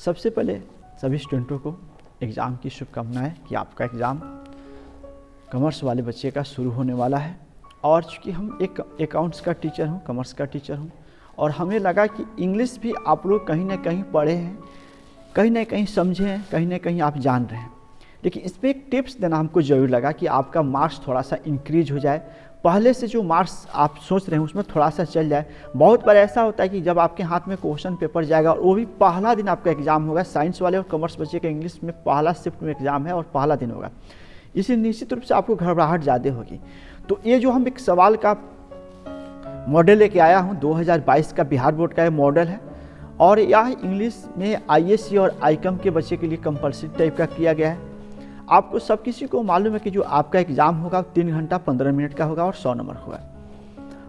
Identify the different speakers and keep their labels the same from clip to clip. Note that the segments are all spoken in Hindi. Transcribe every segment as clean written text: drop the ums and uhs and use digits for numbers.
Speaker 1: सबसे पहले सभी स्टूडेंटों को एग्ज़ाम की शुभकामनाएं कि आपका एग्ज़ाम कॉमर्स वाले बच्चे का शुरू होने वाला है। और चूँकि हम एक अकाउंट्स का टीचर हूँ, कॉमर्स का टीचर हूँ, और हमें लगा कि इंग्लिश भी आप लोग कहीं ना कहीं पढ़े हैं, कहीं ना कहीं समझे हैं, कहीं ना कहीं आप जान रहे हैं, लेकिन इसमें एक टिप्स देना हमको ज़रूर लगा कि आपका मार्क्स थोड़ा सा इंक्रीज हो जाए। पहले से जो मार्क्स आप सोच रहे हैं उसमें थोड़ा सा चल जाए। बहुत बार ऐसा होता है कि जब आपके हाथ में क्वेश्चन पेपर जाएगा और वो भी पहला दिन आपका एग्ज़ाम होगा, साइंस वाले और कॉमर्स बच्चे का इंग्लिश में पहला शिफ्ट में एग्ज़ाम है और पहला दिन होगा, इसलिए निश्चित रूप से आपको घबराहट ज़्यादा होगी। तो ये जो हम एक सवाल का मॉडल लेके आया हूँ, 2022 का बिहार बोर्ड का ये मॉडल है, और यह इंग्लिश में ISC और ICOM के बच्चे के लिए कंपल्सरी टाइप का किया गया है। आपको सब किसी को मालूम है कि जो आपका एग्ज़ाम होगा 3 घंटा 15 मिनट का होगा और 100 नंबर होगा।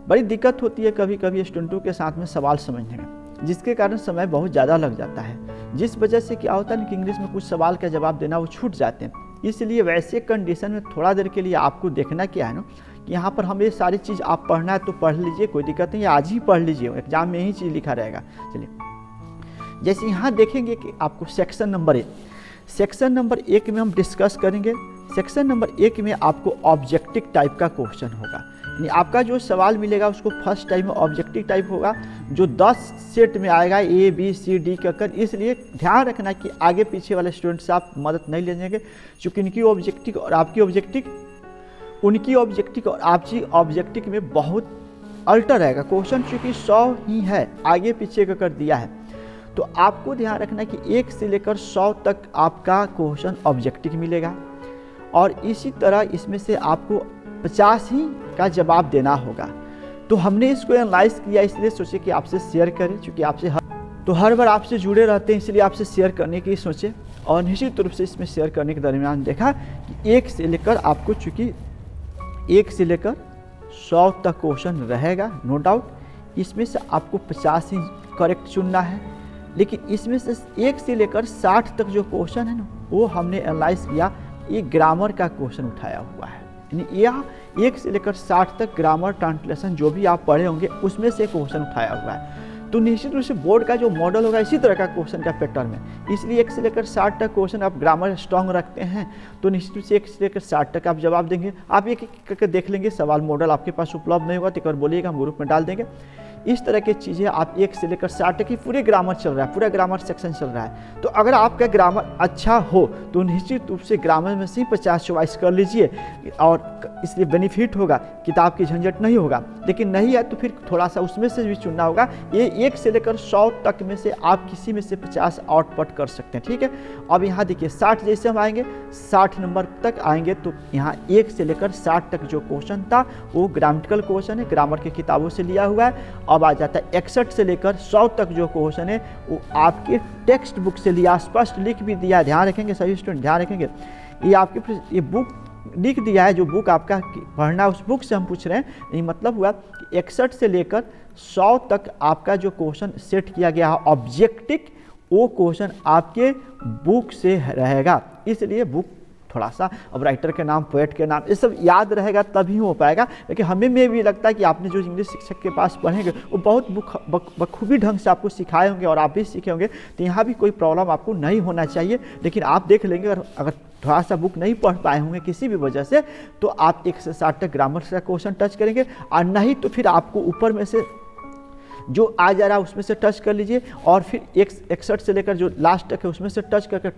Speaker 1: बड़ी दिक्कत होती है कभी कभी स्टूडेंटों के साथ में सवाल समझने में, जिसके कारण समय बहुत ज़्यादा लग जाता है, जिस वजह से क्या होता है कि इंग्लिश में कुछ सवाल का जवाब देना वो छूट जाते हैं। इसलिए वैसे कंडीशन में थोड़ा देर के लिए आपको देखना क्या है ना, कि यहाँ पर हमें सारी चीज़ आप पढ़ना है तो पढ़ लीजिए, कोई दिक्कत नहीं, आज ही पढ़ लीजिए, एग्जाम में यही चीज़ लिखा रहेगा। चलिए, जैसे यहाँ देखेंगे कि आपको सेक्शन नंबर 1 में हम डिस्कस करेंगे। सेक्शन नंबर 1 में आपको ऑब्जेक्टिव टाइप का क्वेश्चन होगा, यानी आपका जो सवाल मिलेगा उसको फर्स्ट टाइम में ऑब्जेक्टिव टाइप होगा, जो 10 सेट में आएगा A B C D कर। इसलिए ध्यान रखना कि आगे पीछे वाले स्टूडेंट से आप मदद नहीं ले जाएंगे, क्योंकि इनकी ऑब्जेक्टिव और आपकी ऑब्जेक्टिव, उनकी ऑब्जेक्टिव और आपकी ऑब्जेक्टिव में बहुत अल्टर रहेगा। क्वेश्चन चूँकि 100 ही है, आगे पीछे का कर दिया है, तो आपको ध्यान रखना कि 1 से लेकर 100 तक आपका क्वेश्चन ऑब्जेक्टिव मिलेगा, और इसी तरह इसमें से आपको 50 ही का जवाब देना होगा। तो हमने इसको एनालाइज किया, इसलिए सोचे कि आपसे शेयर करें, क्योंकि आपसे हर बार आपसे जुड़े रहते हैं, इसलिए आपसे शेयर करने की सोचे। और निश्चित रूप से इसमें शेयर करने के दरमियान देखा कि 1 से लेकर आपको, चूँकि 1 से लेकर 100 तक क्वेश्चन रहेगा, नो डाउट इसमें से आपको 50 ही करेक्ट चुनना है, लेकिन इसमें से 1 से लेकर 60 तक जो क्वेश्चन है ना, वो हमने एनालाइज किया, ये ग्रामर का क्वेश्चन उठाया हुआ है। यानी यह 1 से लेकर 60 तक ग्रामर ट्रांसलेशन जो भी आप पढ़े होंगे उसमें से क्वेश्चन उठाया हुआ है। तो निश्चित रूप से बोर्ड का जो मॉडल होगा इसी तरह का क्वेश्चन का पैटर्न में, इसलिए 1 से लेकर 60 तक क्वेश्चन आप ग्रामर स्ट्रॉन्ग रखते हैं तो निश्चित रूप से 1 से लेकर 60 तक आप जवाब देंगे। आप एक एक करके देख लेंगे, सवाल मॉडल आपके पास उपलब्ध नहीं होगा तो एक बार बोलिएगा, हम ग्रुप में डाल देंगे। इस तरह की चीज़ें आप 1 से लेकर 60 तक की पूरे ग्रामर चल रहा है, पूरा ग्रामर सेक्शन चल रहा है। तो अगर आपका ग्रामर अच्छा हो तो निश्चित रूप से ग्रामर में से 50 चॉइस कर लीजिए, और इसलिए बेनिफिट होगा, किताब की झंझट नहीं होगा। लेकिन नहीं है तो फिर थोड़ा सा उसमें से भी चुनना होगा। ये 1 से लेकर 100 तक में से आप किसी में से 50 आउटपुट कर सकते हैं, ठीक है। अब यहाँ देखिए 60 जैसे हम आएंगे, 60 नंबर तक आएंगे तो यहाँ 1 से लेकर 60 तक जो क्वेश्चन था वो ग्रामेटिकल क्वेश्चन है, ग्रामर की किताबों से लिया हुआ है। अब आ जाता है 61 से लेकर 100 तक जो क्वेश्चन है वो आपके टेक्स्ट बुक से लिया, स्पष्ट लिख भी दिया है, ध्यान रखेंगे सभी स्टूडेंट, ध्यान रखेंगे। ये आपके ये बुक लिख दिया है, जो बुक आपका पढ़ना उस बुक से हम पूछ रहे हैं। ये मतलब हुआ कि 61 से लेकर 100 तक आपका जो क्वेश्चन सेट किया गया है ऑब्जेक्टिव, वो क्वेश्चन आपके बुक से रहेगा। इसलिए बुक थोड़ा सा, अब राइटर के नाम, पोएट के नाम, ये सब याद रहेगा तभी हो पाएगा। लेकिन हमें में भी लगता है कि आपने जो इंग्लिश शिक्षक के पास पढ़ेंगे वो बहुत बखूबी ढंग से आपको सिखाए होंगे और आप भी सीखे होंगे, तो यहाँ भी कोई प्रॉब्लम आपको नहीं होना चाहिए। लेकिन आप देख लेंगे, अगर थोड़ा सा बुक नहीं पढ़ पाए होंगे किसी भी वजह से, तो आप 1 से 60 तक ग्रामर का क्वेश्चन टच करेंगे, और नहीं तो फिर आपको ऊपर में से जो आ जा रहा है उसमें से टच कर लीजिए, और फिर 61 से लेकर जो लास्ट तक है उसमें से टच करके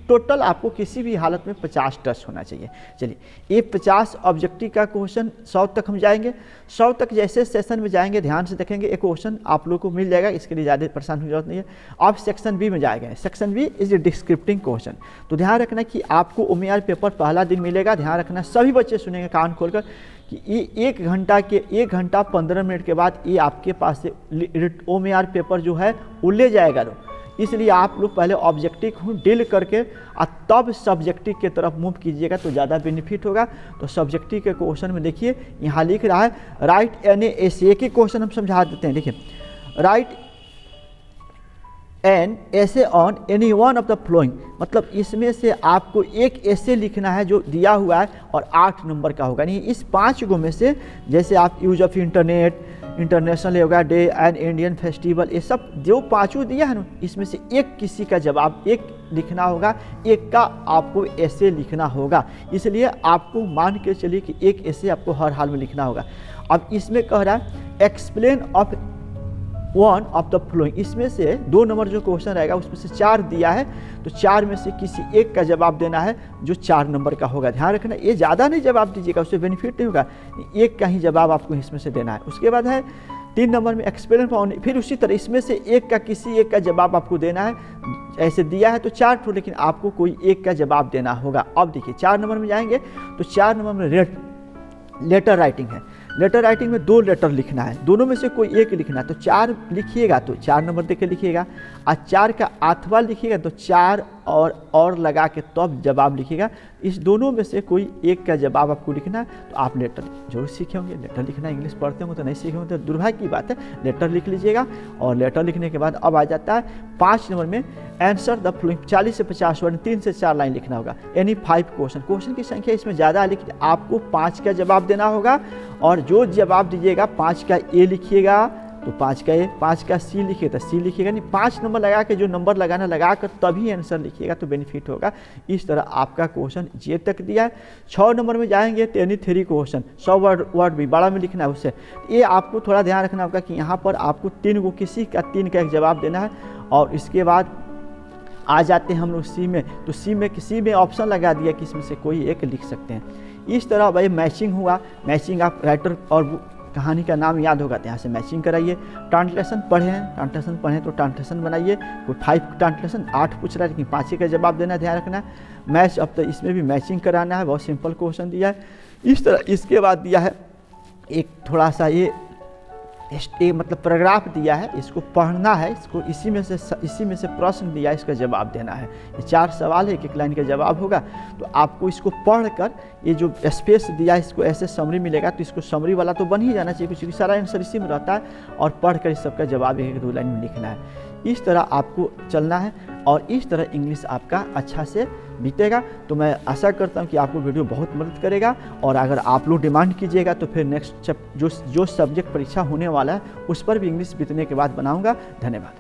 Speaker 1: टोटल आपको किसी भी हालत में 50 टच होना चाहिए। चलिए, ये 50 ऑब्जेक्टिव का क्वेश्चन 100 तक हम जाएंगे। 100 तक जैसे सेशन में जाएंगे, ध्यान से देखेंगे, एक क्वेश्चन आप लोग को मिल जाएगा, इसके लिए ज़्यादा परेशान होने की जरूरत नहीं है। आप सेक्शन बी में जाएंगे, section B is a descriptive question. तो ध्यान रखना कि आपको OMR पेपर पहला दिन मिलेगा, ध्यान रखना, सभी बच्चे सुनेंगे कान खोलकर कि ये 1 घंटा 15 मिनट के बाद ये आपके पास से OMR पेपर जो है वो ले जाएगा। इसलिए आप लोग पहले ऑब्जेक्टिव को डील करके और तब सब्जेक्टिव के तरफ मूव कीजिएगा तो ज़्यादा बेनिफिट होगा। तो सब्जेक्टिव के क्वेश्चन में देखिए यहाँ लिख रहा है राइट NA essay के क्वेश्चन हम समझा देते हैं। देखिए, राइट एन ऐसे on any one of the flowing, मतलब इसमें से आपको एक ऐसे लिखना है जो दिया हुआ है और 8 नंबर का होगा। नहीं, इस 5 गो में से जैसे आप यूज ऑफ इंटरनेट, इंटरनेशनल होगा, डे एंड इंडियन फेस्टिवल, ये सब जो 5 दिया है ना, इसमें से एक किसी का जवाब एक लिखना होगा, एक का आपको ऐसे लिखना होगा। इसलिए आपको मान के चलिए कि एक ऐसे आपको हर हाल में लिखना होगा। अब इसमें कह रहा है explain of one of the flowing, इसमें से 2 नंबर जो क्वेश्चन रहेगा उसमें से 4 दिया है, तो 4 में से किसी एक का जवाब देना है जो 4 नंबर का होगा। ध्यान रखना, ये ज़्यादा नहीं जवाब दीजिएगा, उससे बेनिफिट नहीं होगा, एक का ही जवाब आपको इसमें से देना है। उसके बाद है 3 नंबर में एक्सप्लेन फॉर, फिर उसी तरह इसमें से एक का किसी एक का जवाब आपको देना है। ऐसे दिया है तो 4 ठो, लेकिन आपको कोई एक का जवाब देना होगा। अब देखिए 4 नंबर में जाएंगे तो 4 नंबर में लेटर राइटिंग है। लेटर राइटिंग में 2 लेटर लिखना है, दोनों में से कोई एक लिखना है। तो 4 लिखिएगा तो 4 नंबर देके लिखिएगा, और 4 का 8वां लिखिएगा तो 4 और लगा के तब जवाब लिखिएगा। इस दोनों में से कोई एक का जवाब आपको लिखना है। तो आप लेटर जरूर सीखे होंगे, लेटर लिखना इंग्लिश पढ़ते होंगे तो नहीं सीखे होंगे तो दुर्भाग्य की बात है, लेटर लिख लीजिएगा। और लेटर लिखने के बाद अब आ जाता है 5 नंबर में आंसर द फ्लोइंग, 40 से 50 वर्ड, 3 से 4 लाइन लिखना होगा। एनी 5 क्वेश्चन, क्वेश्चन की संख्या इसमें ज़्यादा है लेकिन आपको 5 का जवाब देना होगा। और जो जवाब दीजिएगा 5 का ए लिखिएगा तो 5 का ए, 5 का सी लिखिएगा तो सी लिखिएगा, नहीं 5 नंबर लगा के जो नंबर लगाना लगा कर तभी आंसर लिखिएगा तो बेनिफिट होगा। इस तरह आपका क्वेश्चन जे तक दिया है। 6 नंबर में जाएंगे तो एनी 3 क्वेश्चन, 100 वर्ड भी बड़ा में लिखना है उससे। ये आपको थोड़ा ध्यान रखना होगा कि यहाँ पर आपको 3 को किसी का 3 का एक जवाब देना है। और इसके बाद आ जाते हैं हम लोग सी में, तो सी में किसी में ऑप्शन लगा दिया कि इसमें से कोई एक लिख सकते हैं। इस तरह भाई मैचिंग हुआ, मैचिंग आप राइटर और कहानी का नाम याद होगा तो यहाँ से मैचिंग कराइए। ट्रांसलेशन पढ़ें तो ट्रांसलेशन बनाइए। कोई 5 ट्रांसलेशन 8 पूछ रहा है लेकिन 5 का जवाब देना, ध्यान रखना। मैच अब तो इसमें भी मैचिंग कराना है, बहुत सिंपल क्वेश्चन दिया है इस तरह। इसके बाद दिया है एक थोड़ा सा ये मतलब पैराग्राफ दिया है, इसको पढ़ना है, इसको इसी में से प्रश्न दिया है, इसका जवाब देना है। ये 4 सवाल है, एक लाइन का जवाब होगा। तो आपको इसको पढ़कर ये जो स्पेस दिया है इसको ऐसे समरी मिलेगा, तो इसको समरी वाला तो बन ही जाना चाहिए क्योंकि सारा आंसर इसी में रहता है। और पढ़कर इस सबका जवाब 1-2 लाइन में लिखना है। इस तरह आपको चलना है और इस तरह इंग्लिश आपका अच्छा से बीतेगा। तो मैं आशा करता हूँ कि आपको वीडियो बहुत मदद करेगा। और अगर आप लोग डिमांड कीजिएगा तो फिर नेक्स्ट जो सब्जेक्ट परीक्षा होने वाला है उस पर भी इंग्लिश बीतने के बाद बनाऊँगा। धन्यवाद।